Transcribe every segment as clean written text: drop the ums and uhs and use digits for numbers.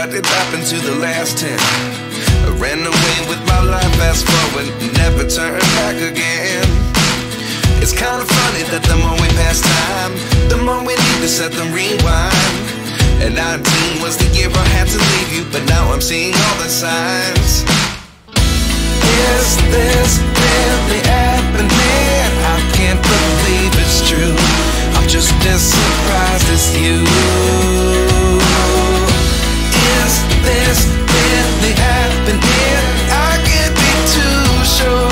what did happen to the last 10? I ran away with my life, fast forward, never turn back again. It's kind of funny that the more we pass time, the more we need to set the rewind. And 19 was the year I had to leave you, but now I'm seeing all the signs. Is this really happening? I can't believe it's true. I'm just as surprised as you. Is this really happening? I can't be too sure,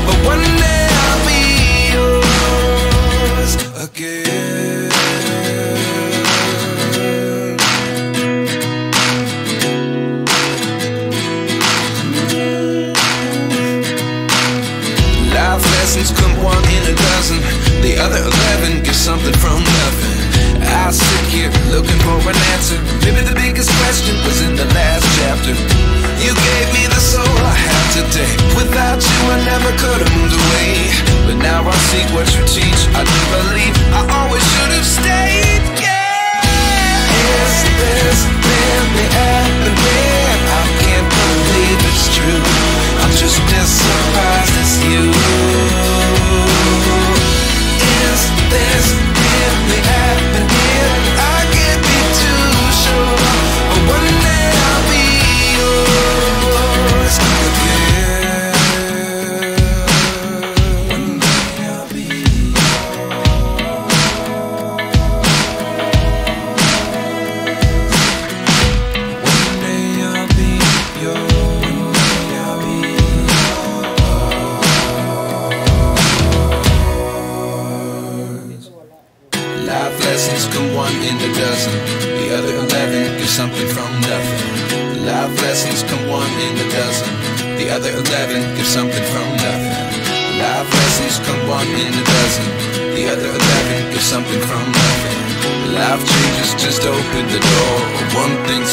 but one day I'll be yours again. Life lessons come one in a dozen. The other 11 get something from nothing. I sit here looking for an answer. Maybe the biggest question was in the last chapter. You gave me the soul I have today. Without you I never could have moved away. But now I see what you teach. I do believe I always should have stayed. Yeah. Is this really happening? I can't believe it's true. I'm just as surprised as you. Is this really happening? I can't be too sure, but one day I'll be yours again. One day I'll be yours. One day I'll be yours. One day I'll be yours. Life lessons come one in a dozen. The other 11 get something from nothing. Life lessons come one in a dozen. The other 11 get something from nothing. Life lessons come one in a dozen. The other 11 get something from nothing. Life changes just open the door. One thing